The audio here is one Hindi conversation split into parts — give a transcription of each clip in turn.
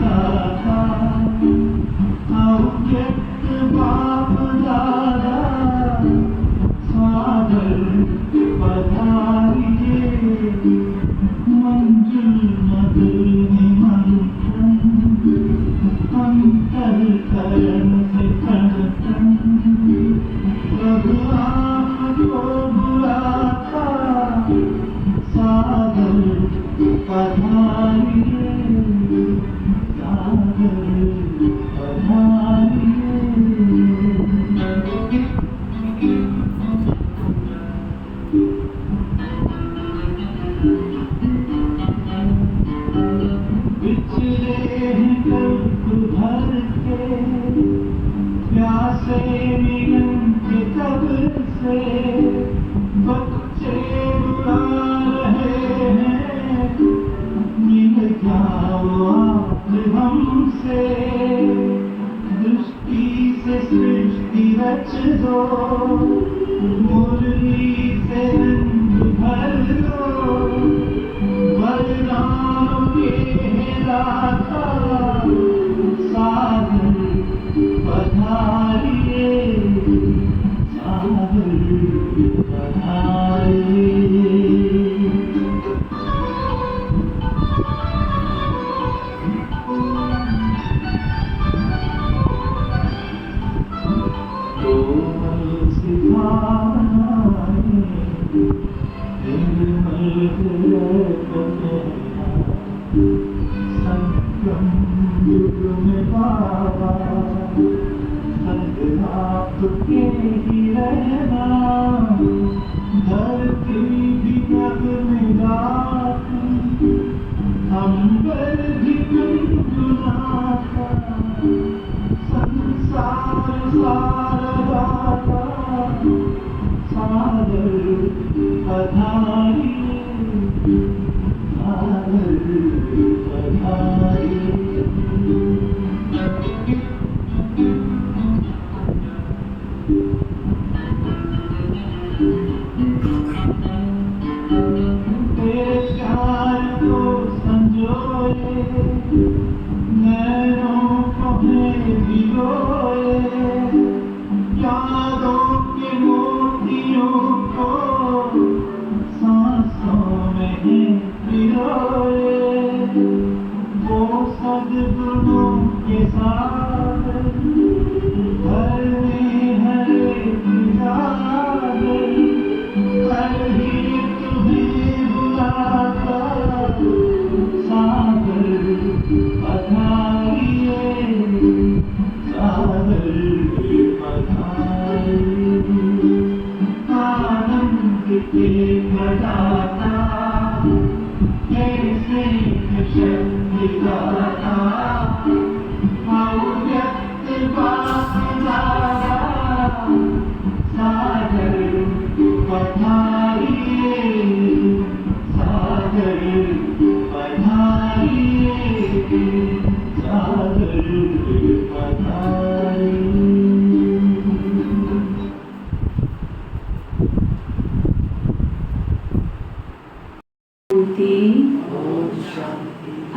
दाता अव्यक्त बाप दादा सागर पधारिए मंजुल मधुर निमंत्रण अंतरकरण से कणकण प्रभु आपको बुलाता सागर पधारिए सागर पधारिए। बिछड़े हैं कल्प भर के प्यासे मिलन के तब से बच्चे बुला रहे हैं मिल जाओ आप हमसे दृष्टि से सृष्टि रच दो मुरली से रंग भर दो बलराम के दाता सागर पधारिए सागर पधारिए। कोमल सी भावनाएं निर्मल हृदय को कहना संगम युग में बाबा संग आपके ही रहना धरती भी नग में गाती अंबर भी गुनगुनाता संसार सारा गाता सागर पधारिए सागर पधारिए। तेरे प्यार को संजोए नैनों को है भिगोए यादों के मोतियों को सांसों में है पिरोए वो सद्गुणों के साथ घर में हरे सागर कल ही तुम्हें बुलाता सागर पधारिए सागर पधारिए। आनंद के प्रदाता कैसे शक्ति दाता अव्यक्त बाप दादा सागर पधारिए सागर पधारिए सागर पधारिए।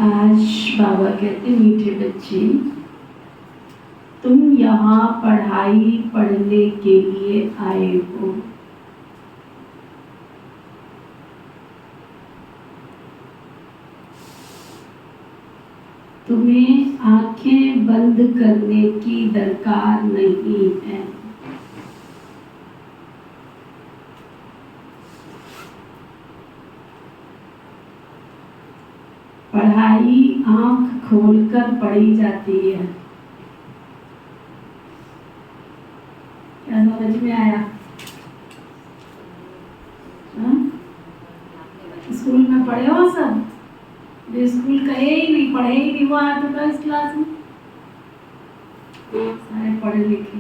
आज बाबा कहते मीठे बच्चे तुम यहाँ पढ़ाई पढ़ने के लिए आए हो। तुम्हें आंखें बंद करने की दरकार नहीं है। पढ़ाई आंख खोलकर पढ़ी जाती है। क्या समझ में आया? स्कूल में पढ़े हो सब? जो स्कूल गए ही नहीं, पढ़े ही नहीं, वो आता था इस क्लास में सारे पढ़े लिखे।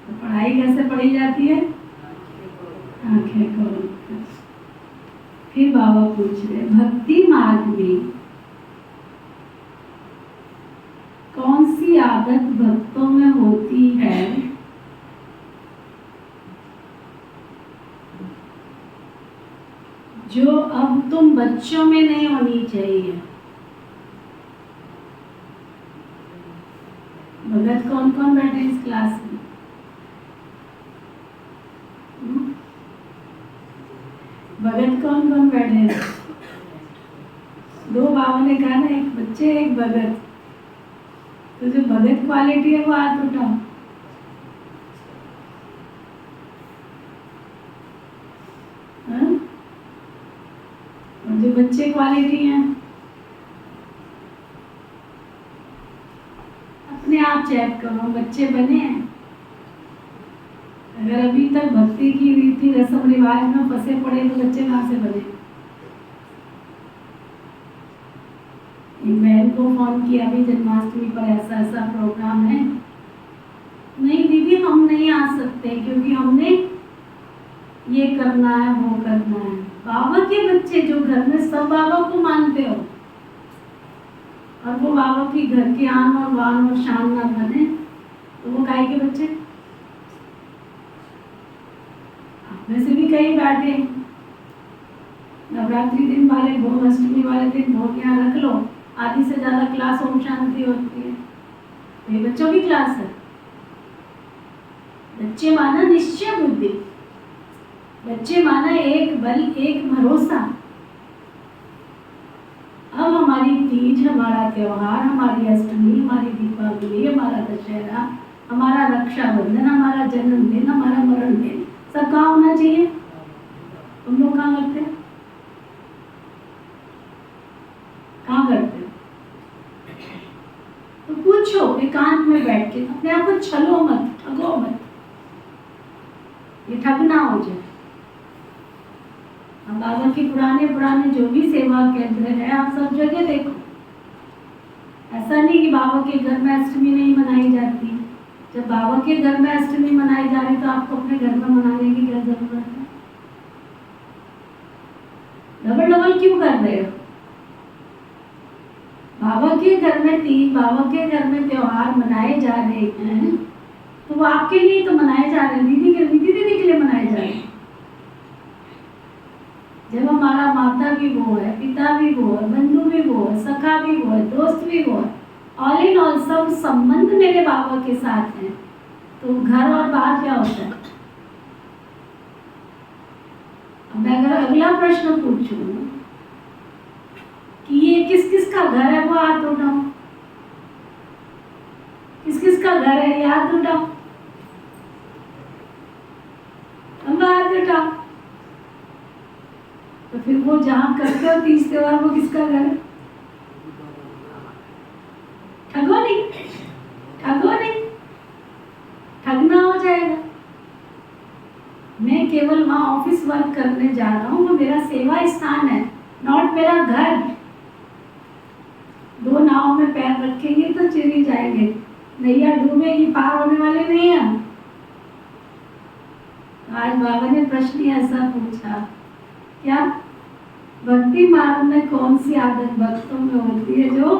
तो पढ़ाई कैसे पढ़ी जाती है? आंखें खोल। फिर बाबा पूछ रहे भक्ति मार्ग में कौन सी आदत भक्तों में होती है जो अब तुम बच्चों में नहीं होनी चाहिए? भगत कौन कौन बैठे इस क्लास में? भगत कौन कौन बैठे हैं? दो बाबा ने कहा ना, एक बच्चे एक भगत। तो जो भगत क्वालिटी है वो हाथ उठाओ। हाँ? और जो बच्चे क्वालिटी हैं, अपने आप चेक करो, बच्चे बने हैं? अगर अभी तक भक्ति की रीति रस्म रिवाज में फंसे पड़े तो बच्चे कहाँ से बने? एक बहन को फोन किया अभी जन्माष्टमी पर, ऐसा ऐसा प्रोग्राम है। नहीं दीदी हम नहीं आ सकते क्योंकि हमने ये करना है वो करना है। बाबा के बच्चे जो घर में सब बाबा को मानते हो और वो बाबा की घर की आन और बान और शान ना बने तो वो काहे के बच्चे? आप में से भी कई बैठे, नवरात्रि दिन वाले भोग, अष्टमी वाले दिन भोग यहाँ रख लो, आधी से ज्यादा क्लास ओम शांति होती है, तो ये बच्चों की क्लास है। बच्चे माना निश्चय बुद्धि, बच्चे माना एक बल एक भरोसा। अब हमारी तीज, हमारा त्योहार, हमारी अष्टमी, हमारी दीपावली, हमारा दशहरा, हमारा रक्षाबंधन, हमारा जन्मदिन, हमारा मरण दिन, सब कहाँ होना चाहिए? तुम लोग कहाँ करते हो? कहाँ करते हो? तो पूछो एकांत में बैठ के, अपने आप को छलो मत, ठगो मत, ये ठगना हो जाए। अब बाबा के पुराने जो भी सेवा केंद्र है आप सब जगह देखो, ऐसा नहीं कि बाबा के घर में अष्टमी नहीं मनाई जाती है। जब बाबा के घर में अष्टमी मनाई जा रही तो आपको अपने घर में मनाने की क्या जरूरत है? डबल डबल क्यों कर रहे हो? बाबा के घर में तीज, बाबा के घर में त्योहार मनाए जा रहे हैं तो वो आपके लिए तो मनाए जा रहे हैं, दीदी के लिए मनाए जा रहे हैं। जब हमारा माता भी वो है, पिता भी वो है, बंधु भी वो है, सखा भी वो है, दोस्त भी वो है, ऑल इन ऑल सब संबंध मेरे बाबा के साथ हैं, तो घर और बाहर क्या होता है? अब मैं अगर अगला प्रश्न पूछूं कि ये किस किस का घर है, वो हाथ उठाओ। किस किस का घर है, ये हाथ उठाओ। हम हाथ उठाओ। तो फिर वो जहां करते हो तीज त्योहार, वो किसका घर है? ठगो नहीं, ठगो नहीं, ठगना हो जाएगा। मैं केवल वहां ऑफिस वर्क करने जा रहा हूँ, वो मेरा सेवा स्थान है, नॉट मेरा घर। दो नाव में पैर रखेंगे तो चिरी जाएंगे, नैया डूबेगी, पार होने वाले नहीं है। आज बाबा ने प्रश्न ऐसा पूछा, क्या भक्ति मार्ग में कौन सी आदत भक्तों में होती है जो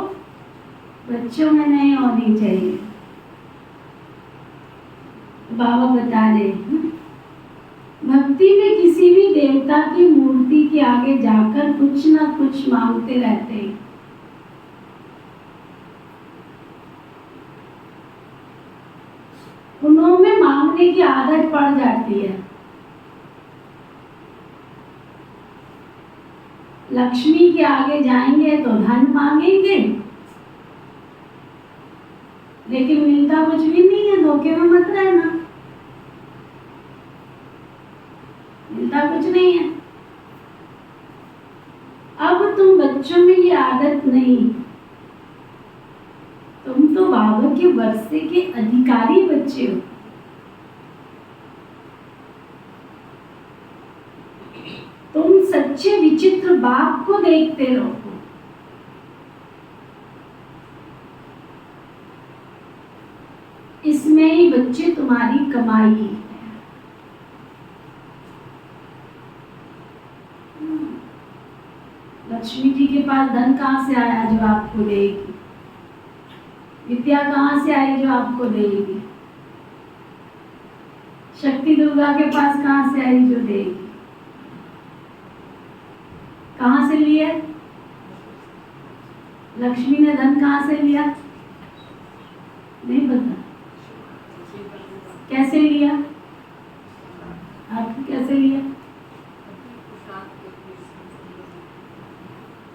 बच्चों में नहीं होनी चाहिए? बाबा बता रहे भक्ति में किसी भी देवता की मूर्ति के आगे जाकर कुछ ना कुछ मांगते रहते हैं। उन्होंने मांगने की आदत पड़ जाती है। लक्ष्मी के आगे जाएंगे तो धन मांगेंगे, लेकिन मिलता कुछ भी नहीं है, धोखे में मत रहना, मिलता कुछ नहीं है। अब तुम बच्चों में ये आदत नहीं, तुम तो बाबा के वर्षे के अधिकारी बच्चे हो। तुम सच्चे विचित्र बाप को देखते रहो। इसमें ही बच्चे तुम्हारी कमाई है। लक्ष्मी जी के पास धन कहाँ से आया जो आपको देगी? विद्या कहाँ से आई जो आपको देगी? शक्ति दुर्गा के पास कहाँ से आई जो देगी? कहाँ से लिया? लक्ष्मी ने धन कहाँ से लिया? नहीं पता।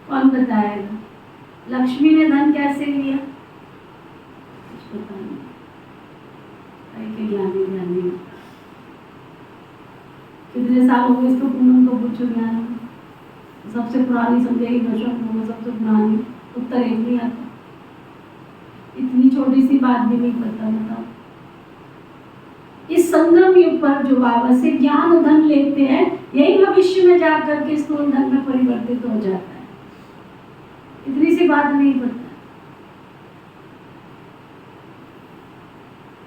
कौन बताएगा? लक्ष्मी ने धन कैसे लिया? कुछ पता नहीं, के ज्ञानी ज्ञानी। कितने साल हो गए इसको? पूनम को पूछो ज्ञान, सबसे पुरानी समझेगी दशम में, सबसे पुरानी। उत्तर एक नहीं आता। इतनी छोटी सी बात भी नहीं पता। बताओ, इस संगम युग पर जो बाबा से ज्ञान धन लेते हैं, यही भविष्य में जाकर के स्थूल धन में परिवर्तित हो जाता है। इतनी सी बात नहीं पता।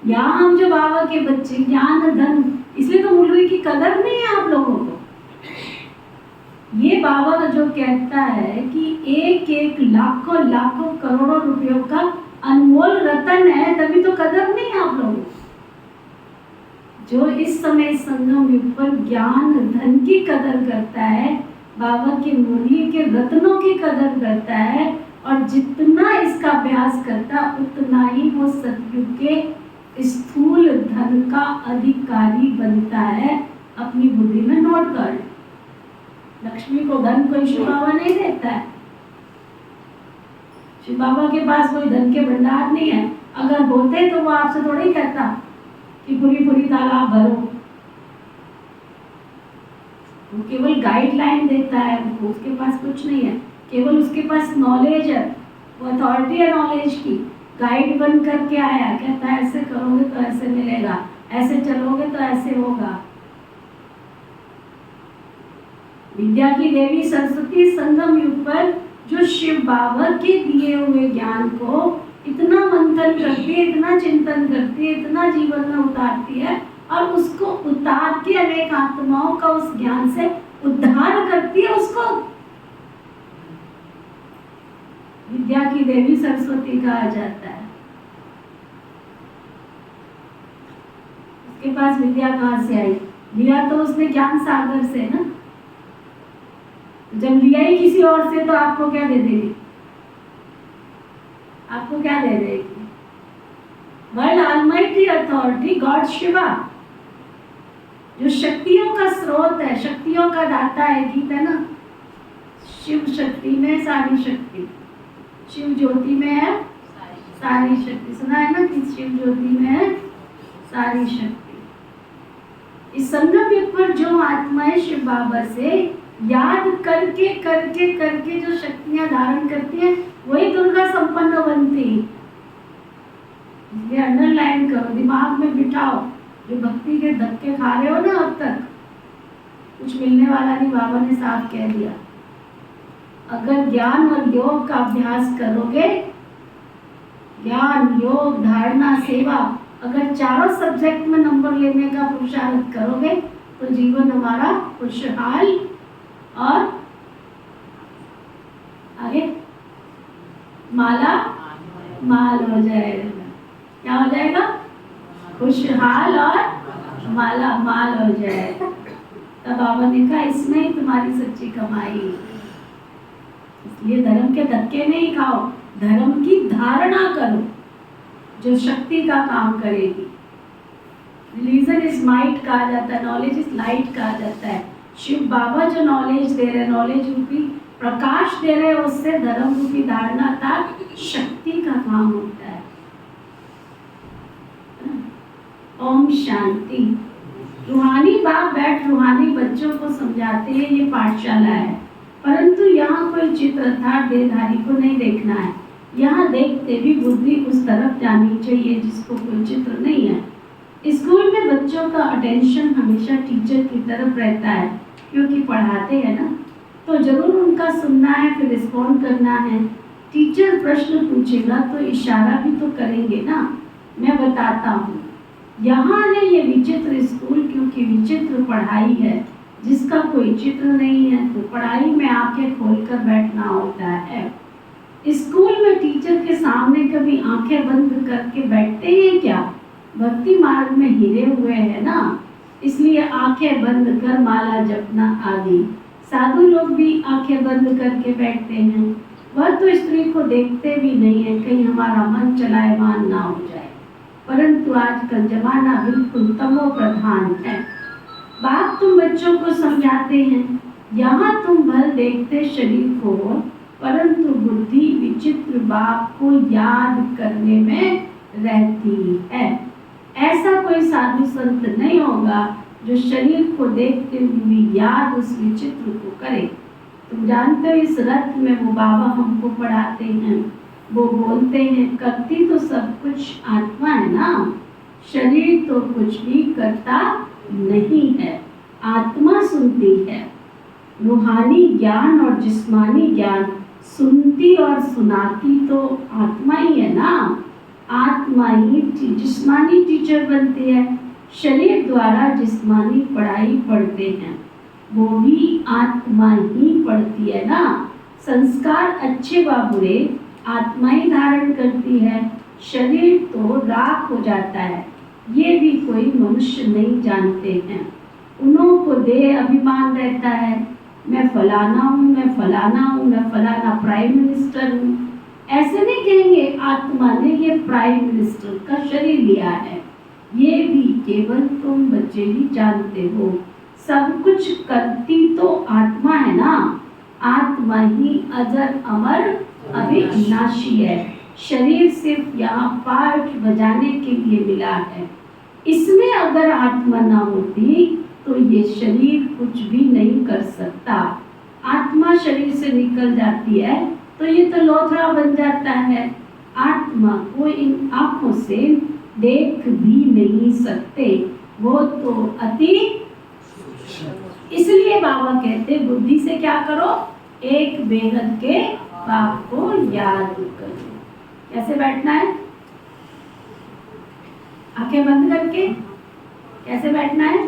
यहाँ हम जो बाबा के बच्चे, ज्ञान धन, इसलिए तो मुरली की कदर नहीं है आप लोगों को। ये बाबा जो कहता है कि एक एक लाखों लाखों करोड़ों रुपयों का अनमोल रतन है, तभी तो कदर नहीं है आप लोगों को। जो इस समय संगम युग पर ज्ञान धन की कदर करता है, बाबा की मुरली के रत्नों की कदर करता है, और जितना इसका अभ्यास करता उतना ही वो सतयुग के स्थूल धन का अधिकारी बनता है। अपनी बुद्धि में नोट कर। लक्ष्मी को धन कोई शिव बाबा नहीं देता है। शिव बाबा के पास कोई धन के भंडार नहीं है। अगर होते तो वो आपसे थोड़ी कहता कि पूरी पूरी तालाब भरो। वो केवल गाइडलाइन देता है, उसके पास कुछ नहीं है, केवल उसके पास नॉलेज है। वो अथॉरिटी है नॉलेज की। गाइड बन करके आया, कहता है ऐसे करोगे तो ऐसे मिलेगा, ऐसे चलोगे तो ऐसे होगा। विद्या की देवी सरस्वती संगम युग पर जो शिव बाबा के दिए हुए ज्ञान को इतना मंथन करती है, इतना चिंतन करती है, इतना जीवन में उतारती है, और उसको उतार के अनेक आत्माओं का उस ज्ञान से उद्धार करती है। उसको विद्या की देवी सरस्वती कहा जाता है। उसके पास विद्या कहाँ से आई? लिया तो उसने ज्ञान सागर से ना। जब लिया ही किसी और से तो आपको क्या दे देगी? आपको क्या दे देगी? World almighty authority God Shiva, जो शक्तियों का स्रोत है, शक्तियों का दाता है। गीत है ना, शिव शक्ति में सारी शक्ति, शिव ज्योति में है सारी शक्ति। सुना है ना कि शिव ज्योति में है सारी शक्ति। इस संगम युग पर जो आत्माएं शिव बाबा से याद करके करके करके जो शक्तियां धारण करती हैं, वही दुर्गा संपन्न बनती। इसलिए अंडरलाइन करो, दिमाग में बिठाओ। जो भक्ति के धक्के खा रहे हो ना अब तक, कुछ मिलने वाला नहीं। बाबा ने साफ कह दिया, अगर ज्ञान और योग का अभ्यास करोगे, ज्ञान योग धारणा सेवा, अगर चारों सब्जेक्ट में नंबर लेने का पुरुषार्थ करोगे तो जीवन हमारा खुशहाल और आगे माला माल हो जाएगा। क्या हो जाएगा? खुशहाल और माला माल हो जाएगा। तब बाबा ने कहा इसमें ही तुम्हारी सच्ची कमाई। इसलिए धर्म के धक्के नहीं खाओ, धर्म की धारणा करो जो शक्ति का काम करेगी। रिलीजन इज माइट कहा जाता है, नॉलेज इज लाइट कहा जाता है। शिव बाबा जो नॉलेज दे रहे, नॉलेज रूपी प्रकाश दे रहे, उससे धर्म रूपी धारणा का शक्ति का काम होता है। ओम शांति। रूहानी बाप बैठ रूहानी बच्चों को समझाते हैं, ये पाठशाला है। परंतु यहाँ कोई चित्र था देहधारी को नहीं देखना है। यहाँ देखते भी बुद्धि उस तरफ जानी चाहिए जिसको कोई चित्र नहीं है। स्कूल में बच्चों का अटेंशन हमेशा टीचर की तरफ रहता है, क्योंकि पढ़ाते हैं ना, तो जरूर उनका सुनना है, फिर रिस्पॉन्ड करना है। टीचर प्रश्न पूछेगा तो इशारा भी तो करेंगे ना। मैं बताता हूँ, यहाँ है ये विचित्र स्कूल, क्योंकि विचित्र पढ़ाई है। जिसका कोई चित्र नहीं है तो पढ़ाई में आंखें खोलकर बैठना होता है। स्कूल में टीचर के सामने कभी आंखें बंद करके बैठते हैं क्या? भक्ति मार्ग में हिरे हुए हैं ना, इसलिए आंखें बंद कर माला जपना आदि। साधु लोग भी आंखें बंद करके बैठते हैं। वह तो स्त्री को देखते भी नहीं है, कहीं हमारा मन चलायमान ना हो जाए। परंतु आजकल जमाना बिल्कुल तमो प्रधान है। बात तुम बच्चों को समझाते हैं, यहाँ तुम भल देखते शरीर को, परंतु बुद्धि विचित्र बाप को याद करने में रहती है। ऐसा कोई साधु संत नहीं होगा जो शरीर को देखते हुए भी याद उस विचित्र को करे। तुम जानते हो इस रथ में वो बाबा हमको पढ़ाते हैं, वो बोलते हैं करती तो सब कुछ आत्मा है ना, शरीर तो कुछ भी करता नहीं है, आत्मा सुनती है। रूहानी ज्ञान और जिस्मानी ज्ञान सुनती और सुनाती तो आत्मा ही है ना, आत्मा ही जिस्मानी टीचर बनती है। शरीर द्वारा जिस्मानी पढ़ाई पढ़ते हैं, वो भी आत्मा ही पढ़ती है ना। संस्कार अच्छे व बुरे आत्मा ही धारण करती है, शरीर तो राख हो जाता है, ये भी कोई मनुष्य नहीं जानते हैं। उन्हों को देह अभिमान रहता है, मैं फलाना हूँ, मैं फलाना हूँ, मैं फलाना प्राइम मिनिस्टर हूँ। ऐसे नहीं कहेंगे आत्मा ने ये प्राइम मिनिस्टर का शरीर लिया है, ये भी केवल तुम बच्चे ही जानते हो। सब कुछ करती तो आत्मा है ना, आत्मा ही अजर अमर अविनाशी है। शरीर सिर्फ यहाँ पाठ बजाने के लिए मिला है, इसमें अगर आत्मा ना होती तो ये शरीर कुछ भी नहीं कर सकता। आत्मा शरीर से निकल जाती है तो ये तो लोथड़ा बन जाता है। आत्मा को इन आंखों से देख भी नहीं सकते, वो तो अति। इसलिए बाबा कहते बुद्धि से क्या करो, एक बेहद के बाप को याद करो। कैसे बैठना है, आंखें बंद करके कैसे बैठना है।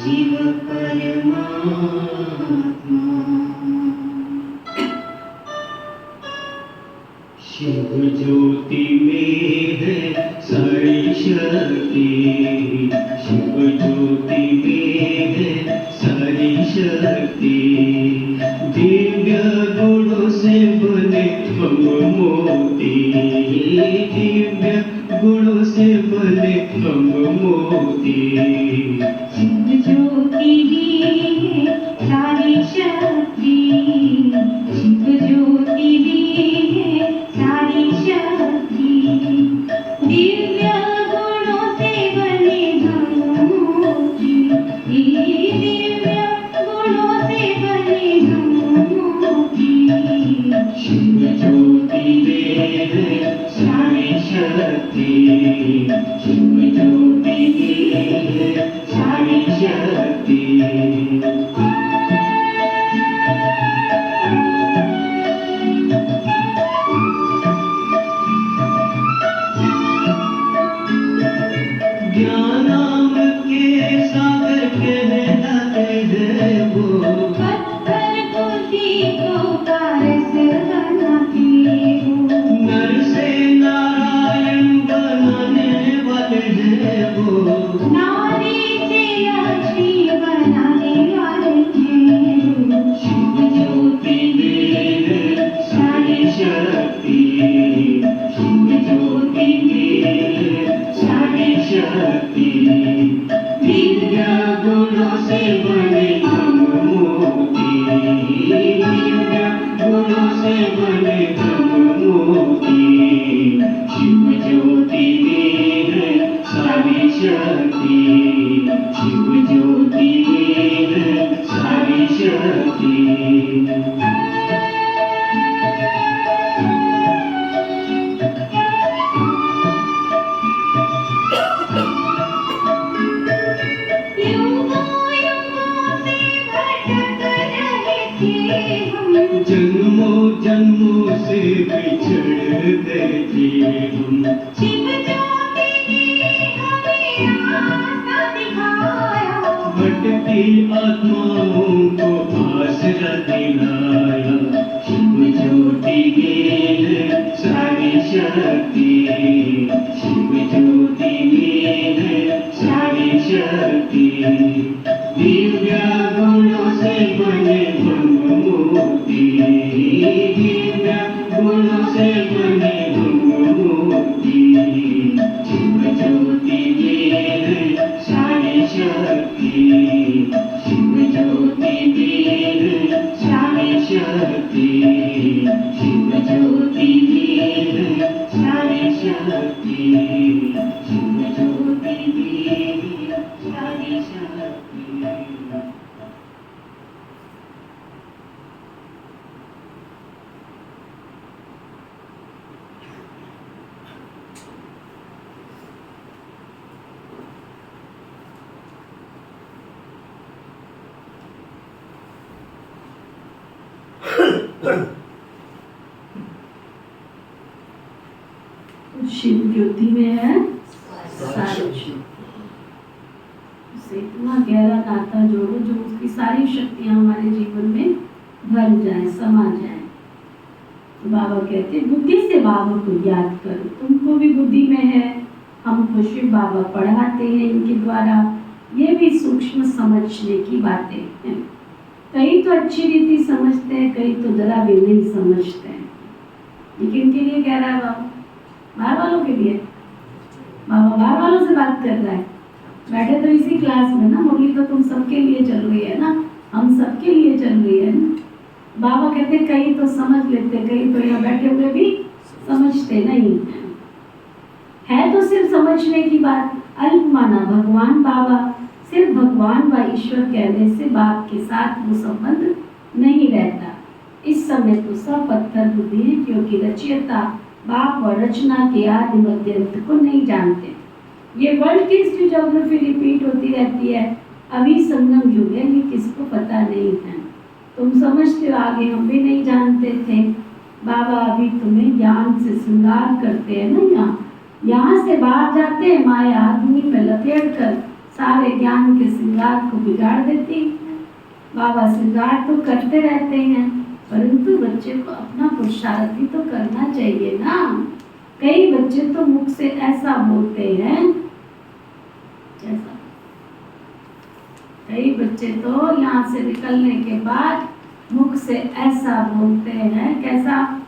शिव परमात्मा। शिव ज्योति में है सारी शक्ति, शिव ज्योति में है सारी शक्ति। दिव्य गुणों से बने हम मोती, दिव्य गुणों से बने हम मोती। शिव ज्योति में है सारी शक्ति, शिव ज्योति में है सारी शक्ति। दिव्य गुणों से बने हम मोती, दिव्य गुणों से बने हम मोती। शिव ज्योति में है सारी शक्ति, शिव ज्योति में है सारी शक्ति। ज्ञानाम के सागर कहलाते हैं वो, पत्थर को सीखो पारस बनाते हो। नर से नारायण बनाने वाले हैं वो, नारी से लक्ष्मी बनाने वाले हैं वो। शिव ज्योति में है सारी शक्ति, शिव ज्योति में है सारी शक्ति। दिव्य गुणों से बने हम मोती, दिव्य गुणों से बने हम मोती। शिव ज्योति में है सारी शक्ति, शिव ज्योति में है सारी शक्ति। जन्मों जन्मों से बिछड़ते थे हम, शिव ज्योति ने हमें रास्ता दिखाया। भटकी आत्माओं को आसरा दिलाया। शिव ज्योति में है सारी शक्ति, शिव ज्योति में है सारी शक्ति। दिव्य गुणों से बने हम मोती, दिव्य गुणों से बने हम मोती। शिव ज्योति में है सारी शक्ति, शिव ज्योति में है सारी शक्ति। शिव ज्योति में है सारी शक्ति, शिव ज्योति में है सारी शक्ति। शिव ज्योति में है सारी। उससे इतना गहरा नाता जोड़ो जो उसकी सारी शक्तियां हमारे जीवन में भर जाए, समा जाए। तो बाबा कहते हैं बुद्धि से बाबा को याद करो। तुमको भी बुद्धि में है, हमको शिव बाबा पढ़ाते हैं इनके द्वारा। ये भी सूक्ष्म समझने की बातें हैं। कई तो अच्छी रीति समझते हैं, कई तो जरा भी नहीं समझते हैं। लेकिन के लिए कह रहा है बाबा? बाहर वालों के लिए। बाबा बाहर वालों से बात कर रहा है। बैठे तो इसी क्लास में ना, मुरली तो तुम सबके लिए चल रही है ना, हम सबके लिए चल रही है ना। बाबा कहते कई तो समझ लेते, कई तो यहाँ बैठे हुए भी समझते नहीं है। तो सिर्फ समझने की बात अल्प माना भगवान बाबा। सिर्फ भगवान व ईश्वर कहने से बाप के साथ वो संबंध नहीं रहता। इस समय तो सब पत्थर बुद्धि है, क्योंकि रचयिता बाप और रचना के आदि मध्य अंत को नहीं जानते। ये वर्ल्ड की हिस्ट्री ज्योग्राफी रिपीट होती रहती है। अभी संगम युग है, ये किसको पता नहीं है। तुम समझते हो, आगे हम भी नहीं जानते थे। बाबा अभी तुम्हें ज्ञान से श्रृंगार करते हैं ना। यहाँ से बाहर जाते हैं, माया आदमी पे लपेट कर सारे ज्ञान के श्रृंगार को बिगाड़ देती है। बाबा श्रृंगार तो करते रहते हैं, परंतु बच्चे को अपना पुरुषार्थ भी तो करना चाहिए ना। कई बच्चे तो मुख से ऐसा बोलते हैं, जैसा कई बच्चे तो यहाँ से निकलने के बाद मुख से ऐसा बोलते हैं, कैसा,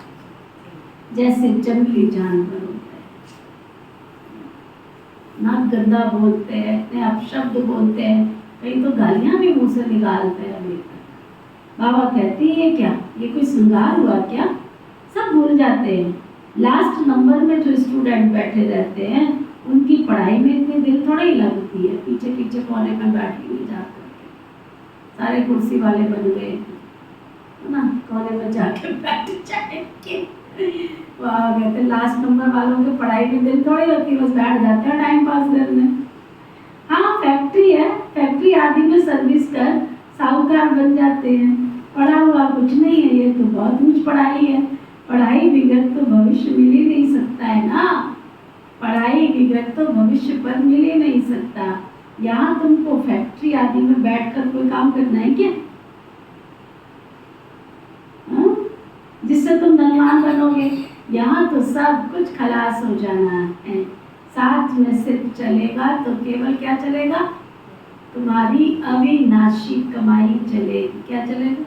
जैसे जंगली जानवर होते हैं। ना गंदा बोलते हैं, इतने अपशब्द बोलते हैं, कई तो गालियां भी मुंह से निकालते हैं। अभी तक बाबा कहती है क्या ये कोई श्रृंगार हुआ क्या? सब भूल जाते हैं। लास्ट नंबर में जो स्टूडेंट बैठे रहते हैं उनकी पढ़ाई में इतनी दिल थोड़ा ही लगती है, पीछे पीछे कोने में बैठी हुई जाकर के सारे कुर्सी वाले बन गए ना, कोने में जाके बैठ जाएंगे। वहाँ कहते लास्ट नंबर वालों की पढ़ाई में दिल थोड़ी होती, बस बैठ जाते हैं टाइम पास करने। हाँ फैक्ट्री है, फैक्ट्री आदि में सर्विस कर साहूकार बन जाते हैं। पढ़ा हुआ कुछ नहीं है, ये तो बहुत ऊंच पढ़ाई है। पढ़ाई बिगड़ तो भविष्य मिल ही नहीं सकता है ना, पढ़ाई बिगड़ तो भविष्य पर मिल ही नहीं सकता। यहाँ तुमको फैक्ट्री आदि में बैठकर कोई काम करना है क्या? जिससे तुम धनवान बनोगे? यहाँ तो सब कुछ खलास हो जाना है। साथ में सिर्फ चलेगा तो केवल क्या चलेगा? तुम्हारी अविनाशी कमाई चलेगी। क्या चलेगा?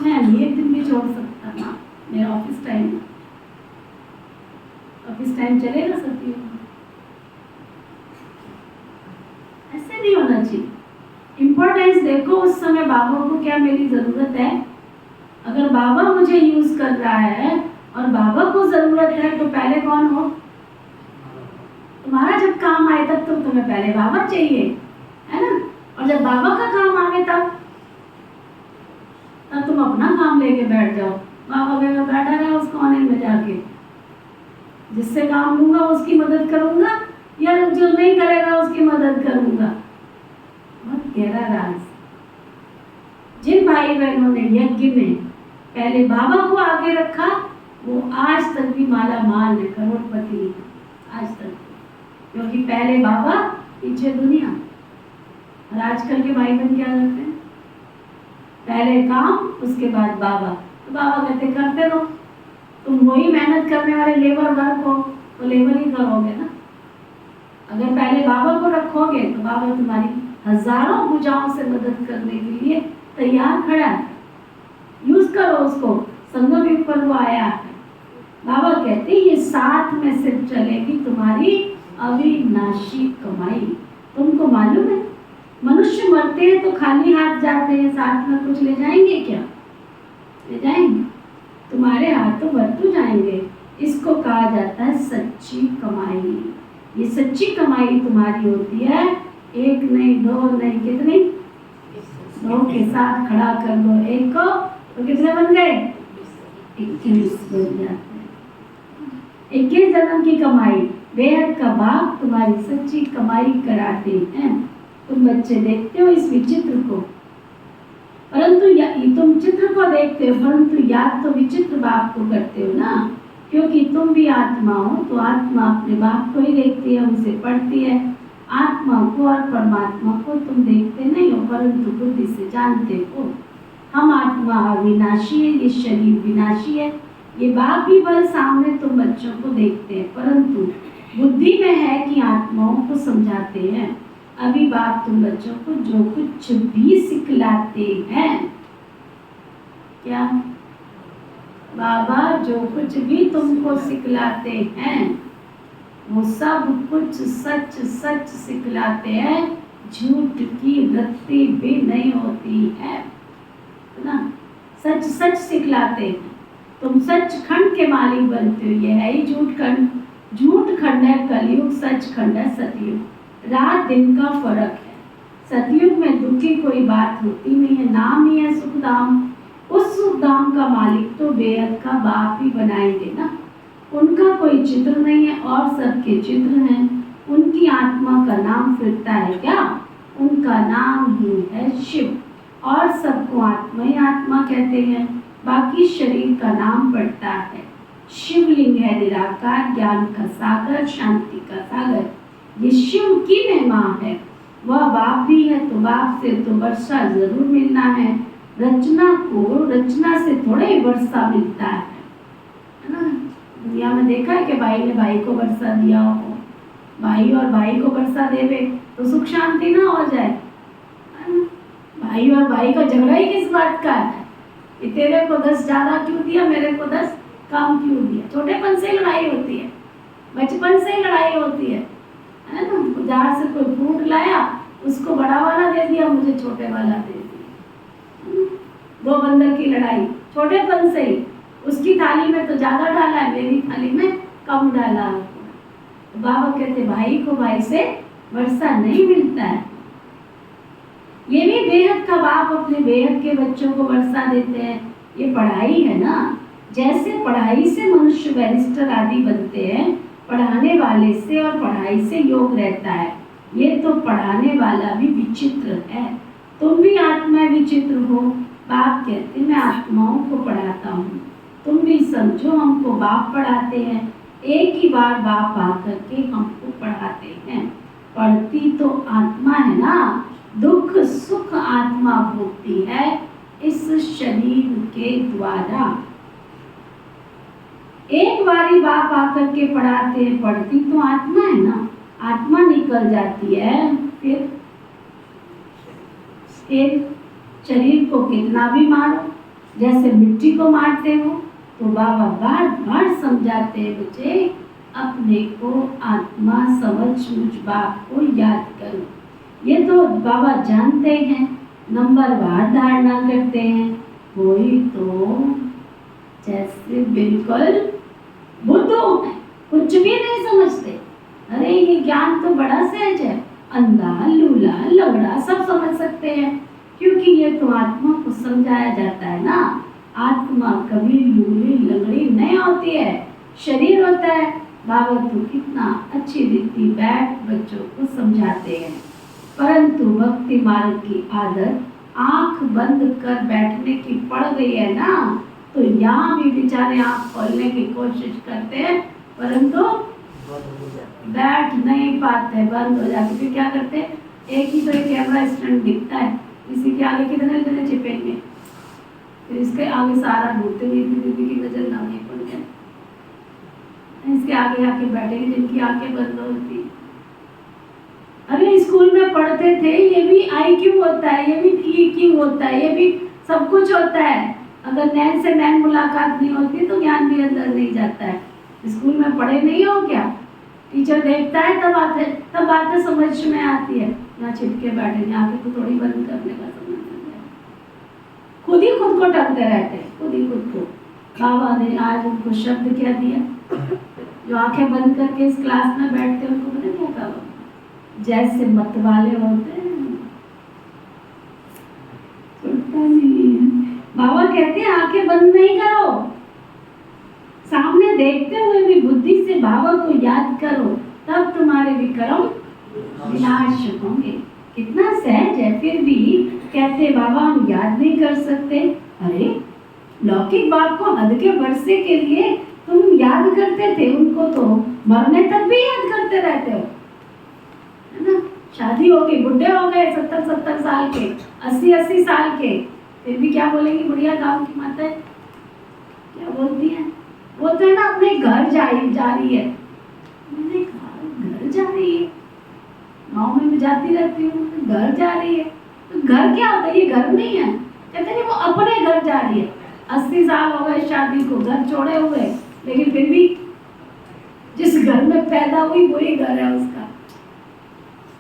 मैं ये दिन भी छोड़ सकता ना, मेरा ऑफिस टाइम चलेगा सत्य। ऐसे नहीं होना चाहिए। इम्पोर्टेंस देखो, उस समय बाबा को क्या मेरी जरूरत है। अगर बाबा मुझे यूज कर रहा है और बाबा को जरूरत है तो पहले कौन हो? तुम्हारा जब काम आए तब तो तुम्हें पहले बाबा चाहिए, है ना। और जब बाबा का काम आए तब तुम अपना काम लेके बैठ जाओ। बाबा कहेगा बैठा रहा उस कोने में जाके, जिससे काम लूंगा उसकी मदद करूंगा या जो नहीं करेगा उसकी मदद करूंगा। बहुत गहरा राज। जिन भाई बहनों ने यज्ञ में पहले बाबा को आगे रखा वो आज तक भी माला माल है, करोड़पति है आज तक, क्योंकि पहले बाबा पीछे दुनिया। और आजकल के भाई बहन क्या करते हैं? पहले काम उसके बाद बाबा। तो बाबा कहते करते रहो, तुम वही मेहनत करने वाले लेबर वर्क हो तो लेबर ही करोगे ना। अगर पहले बाबा को रखोगे तो बाबा तुम्हारी हजारों भुजाओं से मदद करने के लिए तैयार खड़ा है। यूज करो उसको, संगम युग पर वो आया है। बाबा कहते ये साथ में सिर्फ चलेगी तुम्हारी अविनाशी कमाई। तुमको मालूम है मनुष्य मरते हैं तो खाली हाथ जाते हैं, साथ में कुछ ले जाएंगे क्या? ले जाएंगे? तुम्हारे हाथ तो बरतू जाएंगे। इसको कहा जाता है सच्ची कमाई। ये सच्ची कमाई तुम्हारी होती है। एक नहीं, दो नहीं, कितनी? दो के साथ खड़ा कर दो एक को तो कितने बन गए? 21 बन जाते हैं। 21 जन्म की कमाई। बेहद का बाप तुम्हारी सच्ची कमाई कराते हैं। तुम बच्चे देखते हो इस विचित्र को, परंतु तुम चित्र को देखते हो परंतु याद तो विचित्र बाप को करते हो ना, क्योंकि तुम भी आत्मा हो। तो आत्मा अपने बाप को ही देखती है, उनसे पढ़ती है। आत्मा को और परमात्मा को तुम देखते नहीं हो, परंतु बुद्धि से जानते हो। हम आत्मा अविनाशी है, ये शरीर विनाशी है। ये बाप भी बल सामने तुम बच्चों को देखते हैं, परंतु बुद्धि में है कि आत्माओं को समझाते हैं। अभी बाप तुम बच्चों को जो कुछ भी सिखलाते हैं, क्या बाबा जो कुछ भी तुमको सिखलाते हैं वो सब कुछ सच सच सिखलाते हैं। झूठ की वृत्ति भी नहीं होती है ना। सच सच सिखलाते हैं। तुम सच खंड के मालिक बनते हो। ये है ही झूठ खंड। झूठ खंड है कलयुग, सच खंड है सतयुग। रात दिन का फर्क है। सतयुग में दुख की कोई बात होती नहीं है, नाम ही है सुखधाम। उस सुखधाम का मालिक तो बेहद का बाप ही बनाएंगे ना। उनका कोई चित्र नहीं है और सबके चित्र हैं। उनकी आत्मा का नाम फिरता है क्या? उनका नाम ही है शिव। और सबको आत्मा ही आत्मा कहते हैं। बाकी शरीर का नाम पड़ता है। शिवलिंग है निराकार, ज्ञान का सागर, शांति का सागर। ये शिव की महिमा है। वह बाप भी है तो बाप से तो वर्षा जरूर मिलना है। रचना से थोड़ा ही वर्षा मिलता है ना। दुनिया में देखा है कि भाई ने भाई को वर्षा दिया हो, भाई और भाई को वर्षा देवे तो सुख शांति ना हो जाए, है ना। भाई और भाई का झगड़ा ही किस बात का है कि तेरे को 10 ज्यादा क्यों दिया, मेरे को 10 कम क्यों दिया। छोटेपन से लड़ाई होती है, बचपन से लड़ाई होती है ना। बाजार से कोई फ्रूट लाया, उसको बड़ा वाला दे दिया, मुझे छोटे वाला दे दिया। दो बंदर की लड़ाई छोटेपन से ही। उसकी थाली में तो ज्यादा डाला है, मेरी थाली में कम डाला है। तो बाबा कहते भाई को भाई से वर्षा नहीं मिलता है। ये भी बेहद का बाप अपने बेहद के बच्चों को वर्षा देते हैं। ये पढ़ाई है ना, जैसे पढ़ाई से मनुष्य बैरिस्टर आदि बनते हैं, पढ़ाने वाले से और पढ़ाई से योग रहता है। ये तो पढ़ाने वाला भी विचित्र है। तुम भी आत्मा विचित्र हो। बाप कहते मैं आत्माओं को पढ़ाता हूँ, तुम भी समझो हमको बाप पढ़ाते हैं। एक ही बार बाप आकर के हमको पढ़ाते हैं। पढ़ती तो आत्मा है ना, दुख सुख आत्मा भोगती है इस शरीर के द्वारा। एक बारी बाप आकर के पढ़ाते हैं, पढ़ती तो आत्मा है ना, आत्मा निकल जाती है। फिर शरीर को कितना भी मारो, जैसे मिट्टी को मारते हो, तो बाबा बार बार समझाते हैं बच्चे अपने को आत्मा समझ मुझ बाप को याद करो। ये तो बाबा जानते हैं, नंबरवार धारणा करते हैं। वही तो जैसे बिल्कुल बुद्धू है, कुछ भी नहीं समझते। अरे ये ज्ञान तो बड़ा सहज है, अंधा लूला लंगड़ा सब समझ सकते हैं, क्योंकि ये तो आत्मा को समझाया जाता है ना। आत्मा कभी लूली लंगड़ी नहीं होती है, शरीर होता है। बाबा तो कितना अच्छी रीति बैठ बच्चों को समझाते हैं, परंतु भक्ति मार्ग की आदत आंख बंद कर बैठने की पड़ गई है ना, तो यहाँ भी बेचारे आंख खोलने की कोशिश करते हैं, परंतु बैठ नहीं पाते, बंद हो जाते। फिर क्या करते हैं, एक ही तो एक कैमरा स्टैंड दिखता है, इसी के आगे कितने कितने चिपेंगे, फिर इसके आगे सारा ढूंढते हुए दीदी की नजर ना नहीं पड़ जाए, इसके आगे आके बैठेंगे जिनकी आंखें बंद होती। अरे स्कूल में पढ़ते थे, ये भी IQ होता है, ये भी EQ होता है, ये भी सब कुछ होता है। अगर नैन से नैन मुलाकात नहीं होती तो ज्ञान भी अंदर नहीं जाता है। स्कूल में पढ़े नहीं हो क्या, टीचर देखता है तब बातें समझ में आती है। यहाँ छिपके बैठे, आंखें को थोड़ी बंद करने का समझ आता है, खुद ही खुद को टकते रहते हैं, खुद ही खुद को। बाबा ने आज उनको शब्द क्या दिया, जो आंखें बंद करके इस क्लास में बैठते हैं उनको पता क्या कहा, जैसे मतवाले होते हैं। बाबा कहते हैं आंखें बंद नहीं करो, सामने देखते हुए भी बुद्धि से बाबा को याद करो, तब तुम्हारे विक्रम विनाश होंगे। कितना सहज है, फिर भी कहते बाबा हम याद नहीं कर सकते। अरे लौकिक बाप को हद के वर्षे के लिए तुम याद करते थे, उनको तो मरने तक भी याद करते रहते हो, है ना। शादी हो गई, बुढ़े हो गए 70-70 साल के, 80-80 साल के, फिर भी क्या बोलेंगी बुढ़िया गाँव की माता है, क्या बोलती है, बोलते हैं ना अपने घर जा रही है। मैंने कहा घर जा रही है, गाँव में जाती रहती हूँ, घर जा रही है, तो घर क्या होता है, ये घर नहीं है। कहते नहीं वो अपने घर जा रही है, 80 साल हो गए शादी को, घर छोड़े हुए, लेकिन फिर भी जिस घर में पैदा हुई वही घर है उसका,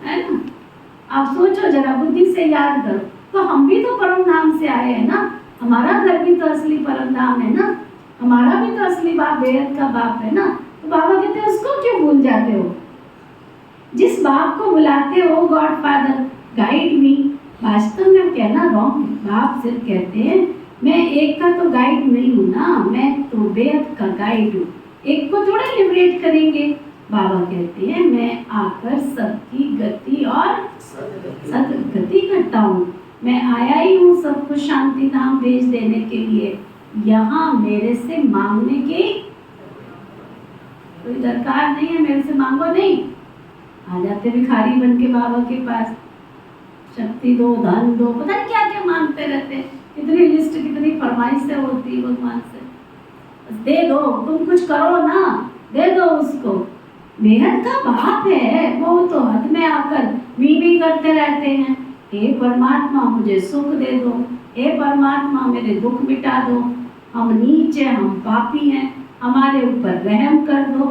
है ना। आप सोचो जरा, बुद्धि से याद करो, तो हम भी तो परम धाम से आए हैं ना, हमारा घर भी तो असली परम धाम है ना, हमारा भी तो असली बाप बेहद का बाप है ना। तो बाबा कहते हैं उसको क्यों भूल जाते हो, जिस बाप को बुलाते हो गॉड फादर गाइड मी, वास्तव में कहना रॉन्ग। बाप सिर्फ कहते हैं मैं एक का तो गाइड नहीं हूँ ना, मैं तो बेहद का गाइड हूँ, एक को थोड़ा लिबरेट करेंगे। बाबा कहते हैं मैं आकर सबकी गति और सदगति करता हूँ, मैं आया ही हूँ सबको शांति धाम भेज देने के लिए, यहाँ मेरे से मांगने की कोई दरकार नहीं है, मेरे से मांगो नहीं। आ जाते भिखारी बन के बाबा के पास, शक्ति दो, धन दो, पता नहीं क्या क्या मांगते रहते। कितनी लिस्ट, कितनी फरमाइशें होती है भगवान से। बस दे दो, तुम कुछ करो ना, दे दो उसको। बेहद का बाप है वो, तो हद में आकर मीमी करते रहते हैं। हे परमात्मा मुझे सुख दे दो, हे परमात्मा मेरे दुख मिटा दो, हम नीच हैं, हम पापी हैं, हमारे ऊपर रहम कर दो।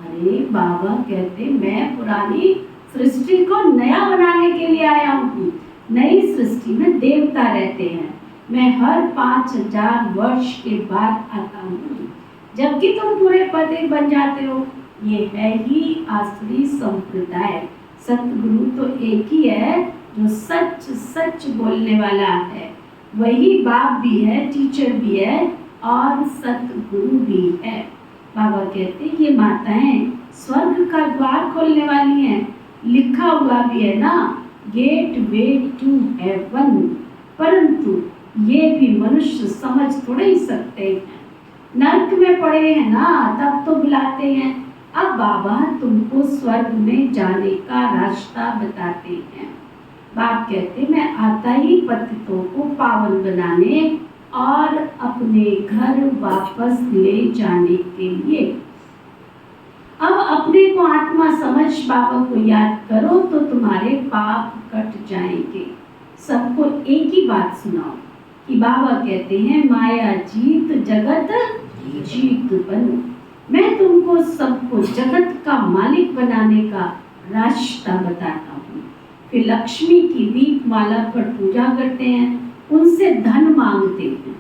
अरे बाबा कहते मैं पुरानी सृष्टि को नया बनाने के लिए आया हूँ। नई सृष्टि में देवता रहते हैं, मैं हर 5000 वर्ष के बाद आता हूँ, जबकि तुम पूरे पति बन जाते हो। ये है ही असली संप्रदाय। सतगुरु तो एक ही है जो सच सच बोलने वाला है, वही बाप भी है, टीचर भी है और सतगुरु भी है। बाबा कहते ये माताएं स्वर्ग का द्वार खोलने वाली हैं। लिखा हुआ भी है ना, गेट वे टू हेवन, परंतु ये भी मनुष्य समझ थोड़े ही सकते हैं। नर्क में पड़े हैं ना, तब तो बुलाते हैं। अब बाबा तुमको स्वर्ग में जाने का रास्ता बताते हैं। बाप कहते मैं आता ही पतितों को पावन बनाने और अपने घर वापस ले जाने के लिए। अब अपने को आत्मा समझ बाबा को याद करो तो तुम्हारे पाप कट जाएंगे। सबको एक ही बात सुनाओ कि बाबा कहते हैं माया जीत जगत जीत बनो। मैं तुमको सबको जगत का मालिक बनाने का रास्ता बताता हूँ। फिर लक्ष्मी की दीप माला पर पूजा करते हैं, उनसे धन मांगते हैं।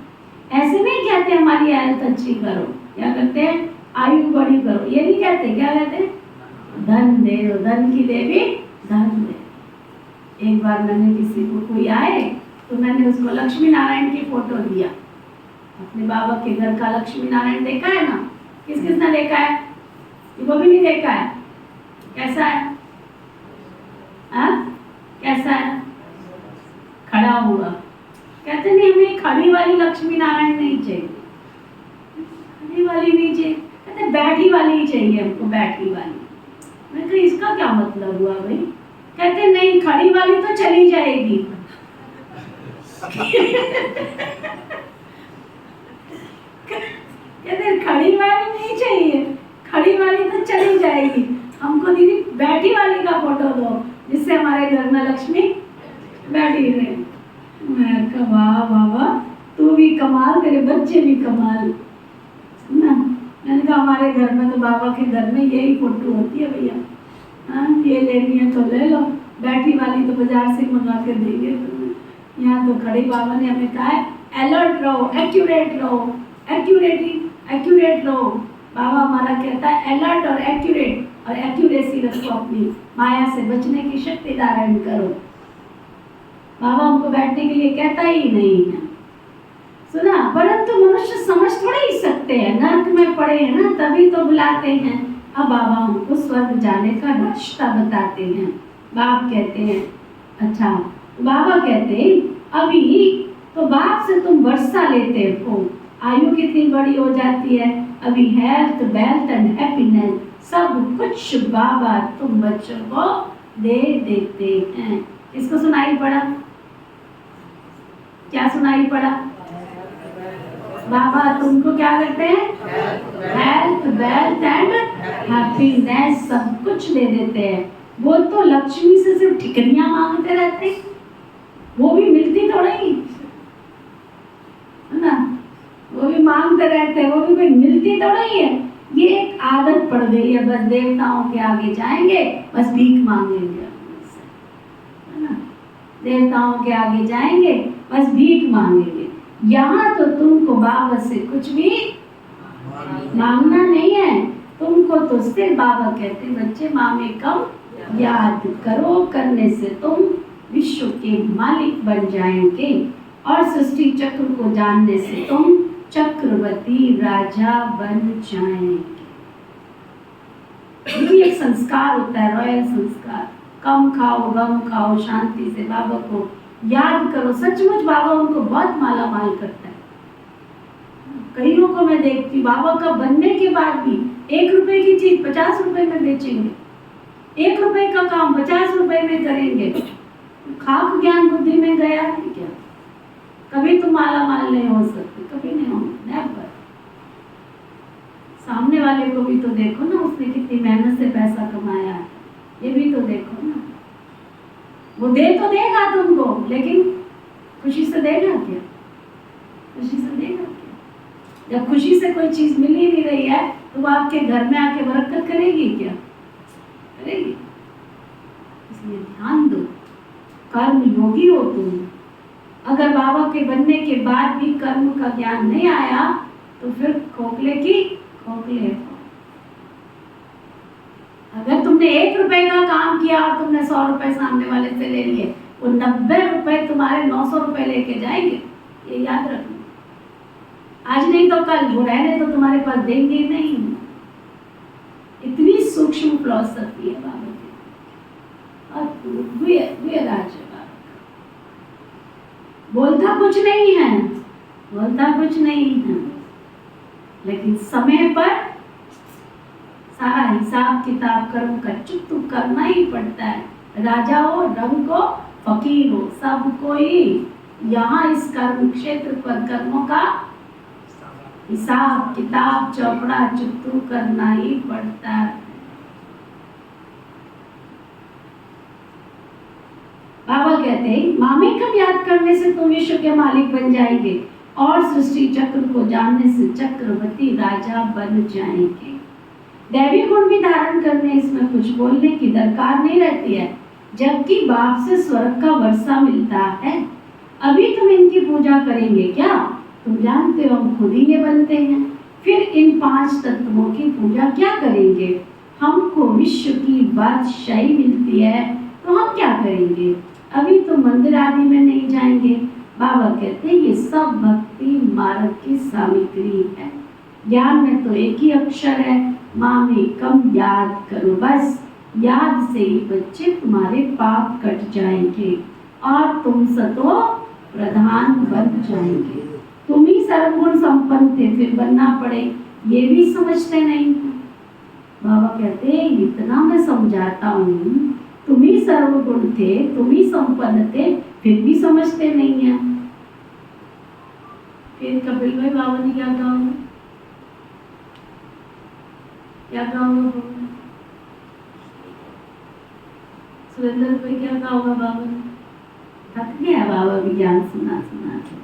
ऐसे नहीं कहते हमारी आयत अच्छी करो, क्या करते हैं आयु बड़ी करो, ये नहीं कहते। क्या कहते हैं धन दे दो, धन की देवी धन दे। एक बार मैंने किसी को कोई आए तो मैंने उसको लक्ष्मी नारायण की फोटो दिया। अपने बाबा के घर का लक्ष्मी नारायण देखा है ना, किस किसने देखा है? वो भी नहीं देखा है। कैसा है? कैसा है? खड़ा हुआ। कहते नहीं हमें खड़ी वाली लक्ष्मी नारायण नहीं चाहिए, खड़ी वाली नहीं चाहिए, कहते बैठी वाली ही चाहिए हमको, बैठी वाली। मैं कहा इसका क्या मतलब हुआ भाई? कहते नहीं खड़ी वाली तो चली जाएगी। कहते खड़ी वाली नहीं चाहिए, खड़ी वाली तो चली जाएगी, हमको दीदी बैठी वाली का फोटो दो जिससे हमारे घर में लक्ष्मी बैठी रहे। मैं कहा वाह बाबा तू भी कमाल, तेरे बच्चे भी कमाल ना। मैंने कहा हमारे घर में तो बाबा के घर में यही फोटो होती है भैया। हाँ ये लेनी है तो ले लो, बैठी वाली तो बाजार से मंगा के देंगे तुम्हें। यहाँ तो खड़ी बाबा ने हमें कहा है अलर्ट रहो, एक्यूरेट रहो, एक्यूरेट रहो। बाबा हमारा कहता है अलर्ट और एक्यूरेट, और एक्यूरेसी रखो, अपनी माया से बचने की शक्ति धारण करो। बाबा हमको बैठने के लिए कहता ही नहीं है, सुना। परंतु मनुष्य समझ थोड़े ही सकते हैं, नर्क में पड़े हैं ना तभी तो बुलाते हैं। अब बाबा हमको स्वर्ग जाने का रास्ता बताते हैं। बाप कहते हैं अच्छा, बाबा कहते हैं अभी तो बाप से तुम वर्षा लेते हो, आयु कितनी बड़ी हो जाती है, अभी हेल्थ वेल्थ एंड हैप्पीनेस सब कुछ बाबा तुम बच्चों को दे देते हैं। इसको सुनाई पड़ा? क्या सुनाई पड़ा? बाबा तुमको क्या करते हैं? हेल्थ वेल्थ एंड हैप्पीनेस सब कुछ दे देते हैं। वो तो लक्ष्मी से सिर्फ ठिकरियां मांगते रहते हैं, वो भी मिलती थोड़ी है ना, वो भी मांगते रहते हैं, वो भी कोई मिलती थोड़ी है। ये एक आदत पड़ गई है, बस देवताओं के आगे जाएंगे बस भीख मांगेंगे, है ना, देवताओं के आगे जाएंगे बस भीख मांगेंगे। यहाँ तो तुमको बाबा से कुछ भी मांगना नहीं है, तुमको तो सिर्फ बाबा कहते बच्चे मामे कम याद करो, करने से तुम विश्व के मालिक बन जाएंगे और सृष्टि चक्र को जानने से तुम चक्रवर्ती राजा बन जाएंगे। ये एक संस्कार होता है, रॉयल संस्कार। कम खाओ गम खाओ, शांति से बाबा को याद करो। सचमुच बाबा उनको बहुत माला माल करता है। कईयों को मैं देखती बाबा का बनने के बाद भी 1 रुपए की चीज 50 रुपए में बेचेंगे। ₹1 का काम ₹50 में करेंगे। खाक ज्ञान बुद्धि में गया है क्या? कभी तुम माला माल नहीं हो सकते, कभी नहीं हो, नेवर। सामने वाले को भी तो देखो ना, उसने कितनी मेहनत से पैसा कमाया है, ये भी तो देखो ना। वो दे तो देगा तुमको, लेकिन खुशी से देगा क्या? खुशी से देगा क्या? जब खुशी से कोई चीज मिल ही नहीं रही है तो वो आपके घर में आके बरकत करेगी क्या? करेगी? इसलिए ध्यान दो, कर्म योगी हो तुम। अगर बाबा के बनने के बाद भी कर्म का ज्ञान नहीं आया तो फिर खोखले की खोखले हो। अगर तुमने ₹1 का काम किया और तुमने ₹100 सामने वाले से ले लिए, वो ₹90 तुम्हारे ₹900 लेके जाएंगे, ये याद रखना। आज नहीं तो कल वो रहने तो तुम्हारे पास देंगे ही नहीं। इतनी सूक्ष्म फिलॉसफी है बाबा की, और राज है बाबा का। बोलता कुछ नहीं है, बोलता कुछ नहीं है, लेकिन समय पर सारा हिसाब किताब कर्म का चुप करना ही पड़ता है। राजा हो, रंग को, फकीर हो, सबको ही यहाँ इस कर्म क्षेत्र पर कर्मों का हिसाब किताब चौपड़ा चुप्तू करना ही पड़ता है। बाबा कहते हैं, मामेकम याद करने से तुम विश्व के मालिक बन जाएंगे और सृष्टि चक्र को जानने से चक्रवर्ती राजा बन जाएंगे। दैवी गुण भी धारण करने, इसमें कुछ बोलने की दरकार नहीं रहती है, जबकि बाप से स्वर्ग का वर्षा मिलता है। अभी तुम इनकी पूजा करेंगे क्या? तुम जानते हो हम खुद ही ये बनते हैं, फिर इन 5 तत्वों की पूजा क्या करेंगे? हमको विश्व की बादशाही मिलती है तो हम क्या करेंगे? अभी तो मंदिर आदि में नहीं जाएंगे। बाबा कहते हैं ये सब भक्ति मार्ग की सामग्री है। ज्ञान में तो एक ही अक्षर है, मामेकम याद करो। बस याद से ही बच्चे तुम्हारे पाप कट जाएंगे और तुम सतो प्रधान बन जाएंगे। तुम ही सर्वगुण संपन्न थे, फिर बनना पड़े, ये भी समझते नहीं। बाबा कहते हैं इतना मैं समझाता हूँ, तुम ही सर्वगुण थे, तुम ही संपन्न थे, फिर भी समझते नहीं है। फिर कपिल भाई बाबा ने क्या कहा? क्या कहा होगा? सुरेंद्र भाई क्या कहा होगा? बाबा ने थक गया, बाबा भी ज्ञान सुना सुना के।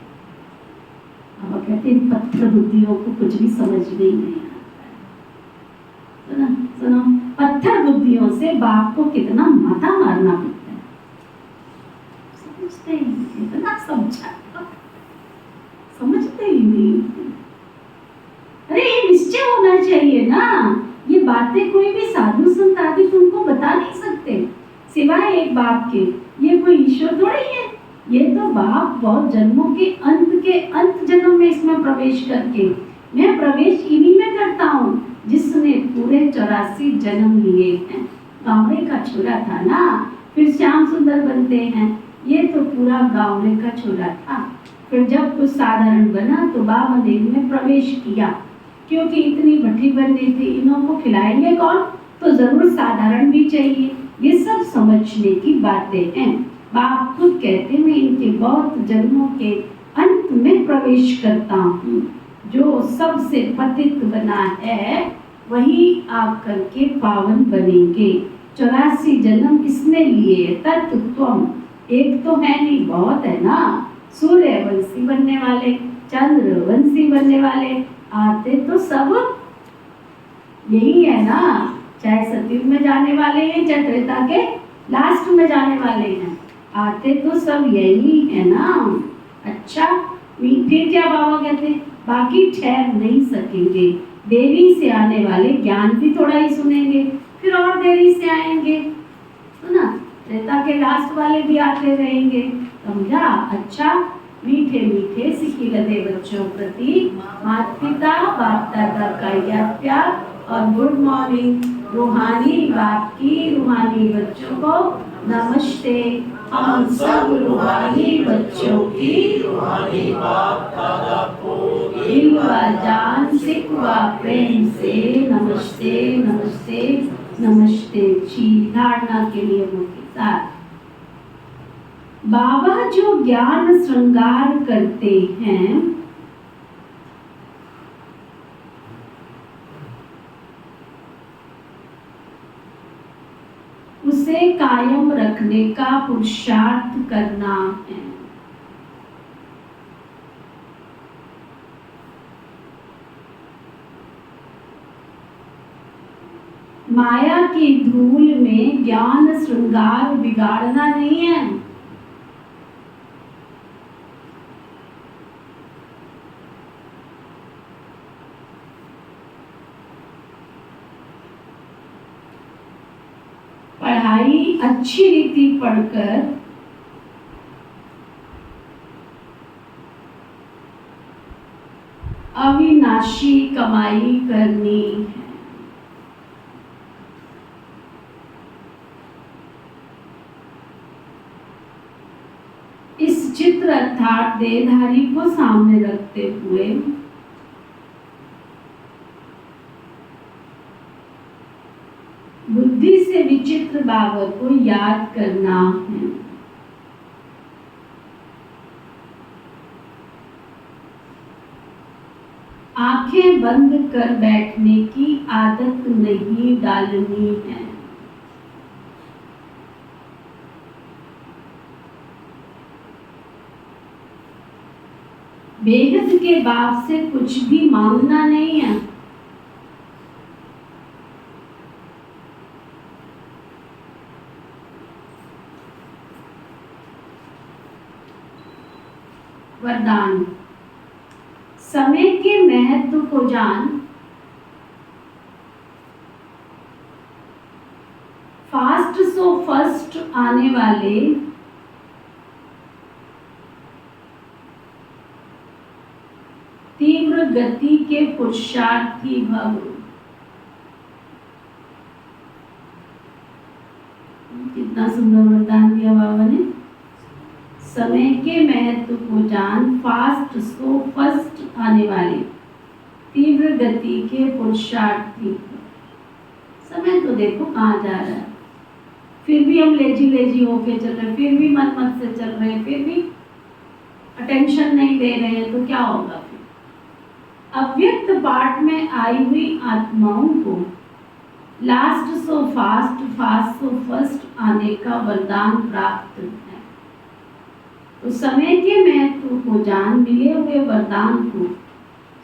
बाबा कहते हैं पत्थर बुद्धियों को कुछ भी समझ नहीं आता है। सुना सुनो, पत्थर बुद्धियों से बाप को कितना माथा मारना पड़ता है, समझते ही नहीं, इतना समझा समझते ही नहीं। अरे ये निश्चय होना चाहिए ना, ये बातें कोई भी साधु संत आदि तुमको बता नहीं सकते सिवाय एक बाप के। ये कोई ईश्वर थोड़ी है, ये तो बाप बहुत जन्मों के अंत जन्म में इसमें प्रवेश करके, मैं प्रवेश इन्हीं में करता हूँ जिसने पूरे 84 जन्म लिए हैं। गाँवड़े का छोरा था ना, फिर श्याम सुंदर बनते हैं, ये तो पूरा गाँवड़े का छोरा था। फिर जब कुछ साधारण बना तो बाबा ने इनमें प्रवेश किया, क्योंकि इतनी भट्टी बननी थी, इन्हों को खिलाएंगे कौन, तो जरूर साधारण भी चाहिए। ये सब समझने की बातें हैं। बाप खुद कहते हैं मैं इनके बहुत जन्मों के अंत में प्रवेश करता हूँ। जो सबसे पतित बना है वही आकर के पावन बनेंगे। 84 जन्म किसने लिए? तत्त्वम एक तो है नहीं, बहुत है ना। सूर्यवंशी बनने वाले, चंद्रवंशी बनने वाले, आते तो सब यही है ना। चाहे सतयुग में जाने वाले हैं, चाहे त्रेता के लास्ट में जाने वाले हैं, आते तो सब यही है ना। अच्छा, फिर क्या बाबा कहते हैं? बाकी ठहर नहीं सकेंगे, देरी से आने वाले ज्ञान भी थोड़ा ही सुनेंगे, फिर और देरी से आएंगे, सुना। त्रेता के लास्ट वाले भी आते रहेंगे, समझा? अच्छा, मीठे मीठे सिखी लदे बच्चों प्रति माता पिता बाप दादा का याद प्यार और गुड मॉर्निंग। रूहानी बाप की रूहानी बच्चों को नमस्ते। हम सब रूहानी बच्चों की रूहानी बाप दादा को दिलवा जान सिखवा प्रेम से नमस्ते नमस्ते नमस्ते। सीधा बाबा जो ज्ञान श्रृंगार करते हैं उसे कायम रखने का पुरुषार्थ करना है। माया की धूल में ज्ञान श्रृंगार बिगाड़ना नहीं है। पढ़ाई अच्छी रीति पढ़कर अविनाशी कमाई करनी है। इस चित्र अर्थात देहधारी को सामने रखते हुए बुद्धि से विचित्र बाबत को याद करना है। आंखें बंद कर बैठने की आदत नहीं डालनी है। बेहद के बाप से कुछ भी मांगना नहीं है। वरदान, समय के महत्व को जान, फास्ट सो फर्स्ट आने वाले तीव्र गति के पुरुषार्थी भव। कितना सुंदर वरदान दिया बाबा ने। समय के महत्व को जान, फास्ट सो फर्स्ट आने वाले तीव्र गति के पुरुषार्थी। समय तो देखो कहाँ जा रहा है, फिर भी हम लेजी लेजी होके चल रहे, फिर भी मन मत से चल रहे, फिर भी अटेंशन नहीं दे रहे हैं, तो क्या होगा फिर। अव्यक्त पाठ में आई हुई आत्माओं को last so fast, fast so first आने का वरदान प्राप्त है। तो समय के महत्व को जान, मिले हुए वरदान को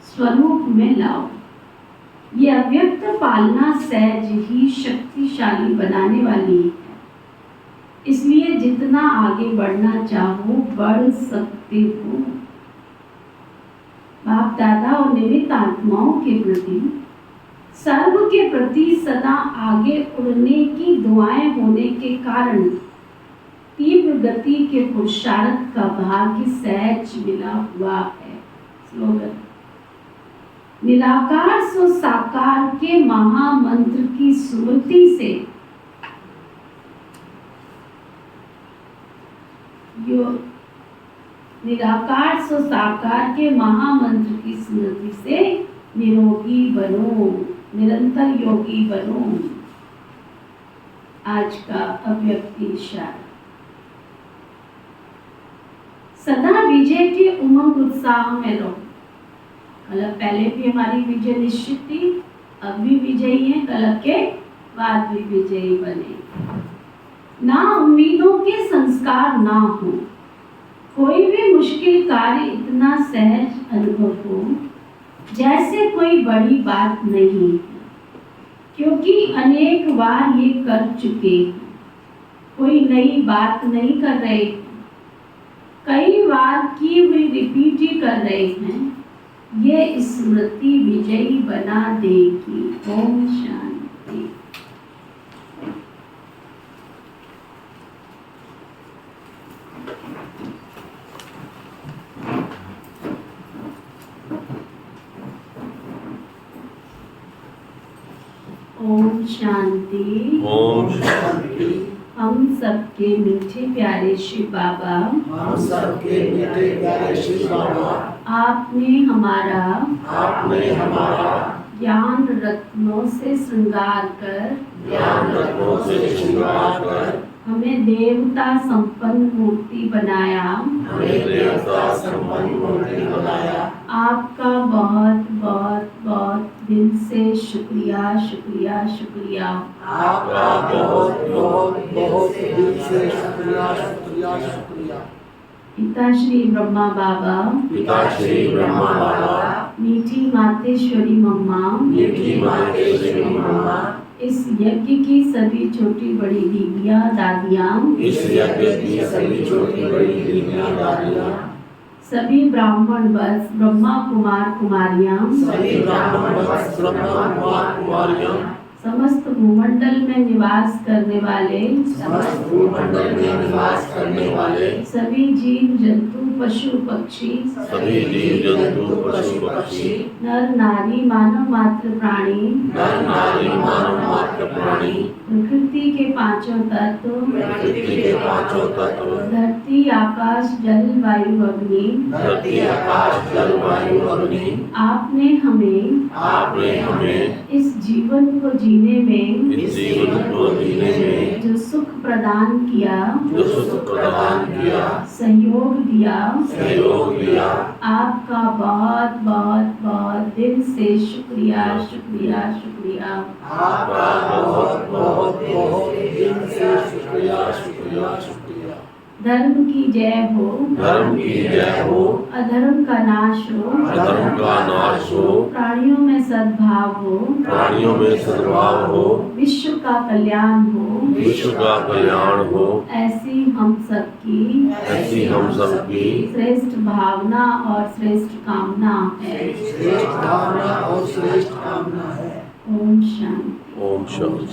स्वरूप में लाओ। ये अव्यक्त पालना सहज ही शक्तिशाली बनाने वाली है। इसलिए जितना आगे बढ़ना चाहो बढ़ सकते हो। बाप दादा और निमित्त आत्माओं के प्रति, सर्व के प्रति सदा आगे उड़ने की दुआएं होने के कारण तीव्र गति के पुरुषार्थ का भाग्य सहज मिला हुआ है। स्लोगन, निराकार सो साकार के महामंत्र की स्मृति से निराकार सो साकार के महामंत्र की स्मृति से निरोगी बनो, निरंतर योगी बनो। आज का अव्यक्ति इशारा। सदा विजय के उमंग उत्साह में रहो। मतलब पहले भी हमारी विजय निश्चित थी, अब भी विजयी है, कल के बाद भी विजयी बने। ना उम्मीदों के संस्कार ना हो, कोई भी मुश्किल कार्य इतना सहज अनुभव हो जैसे कोई बड़ी बात नहीं है, क्योंकि अनेक बार ये कर चुके हैं। कोई नई बात नहीं कर रहे, कई बार की हुई रिपीट ही कर रहे हैं। ये स्मृति विजयी बना देगी। ओम शांति। ओम शांति। ओम शांति। हम सबके मीठे प्यारे शिव बाबा, हम सबके मीठे प्यारे शिव बाबा, आपने हमारा ज्ञान रत्नों से श्रृंगार कर, ज्ञान रत्नों से श्रृंगार कर हमें देवता संपन्न मूर्ति बनाया। हमें देवता संपन्न मूर्ति बनाया। आपका बहुत बहुत बहुत दिल से शुक्रिया शुक्रिया शुक्रिया। आपका बहुत बहुत बहुत दिल से शुक्रिया शुक्रिया शुक्रिया। पिता श्री ब्रह्मा बाबा, पिता श्री ब्रह्मा बाबा, मीठी मातेश्वरी मम्मा, मीठी मातेश्वरी मम्मा, इस यज्ञ की सभी छोटी बड़ी दीदियाँ दादियाँ, इस यज्ञ की सभी छोटी बड़ी दीदियाँ दादियाँ, सभी ब्राह्मण वत्स ब्रह्मा कुमार कुमारियाँ, सभी ब्राह्मण वत्स ब्रह्मा कुमार कुमारियाँ, समस्त भूमंडल में निवास करने वाले, समस्त भूमंडल में निवास करने वाले, सभी जीव जंतु पशु पक्षी, सभी जीव जंतु पशु पक्षी, नर नारी मानव मात्र प्राणी, नर नारी मानव मात्र प्राणी, प्रकृति के पांचों तत्व, प्रकृति के पांचों तत्व, धरती आकाश जल वायु अग्नि, धरती आकाश जल वायु अग्नि, आपने हमें इस जीवन को जीने में, इस जीवन को जीने में जो सुख प्रदान किया, जो सुख प्रदान किया, सहयोग दिया, सहयोग दिया, आपका बहुत बहुत बहुत दिल से शुक्रिया शुक्रिया शुक्रिया। आपका बहुत बहुत बहुत दिल से शुक्रिया शुक्रिया शुक्रिया। धर्म की जय हो, धर्म की जय हो, अधर्म का नाश हो, अधर्म का नाश हो, प्राणियों में सद्भाव हो, प्राणियों में सद्भाव हो, विश्व का कल्याण हो, विश्व का कल्याण हो, ऐसी हम सबकी श्रेष्ठ भावना और श्रेष्ठ कामना है। श्रेष्ठ भावना और श्रेष्ठ कामना है। ओम शांति। ओम शांति।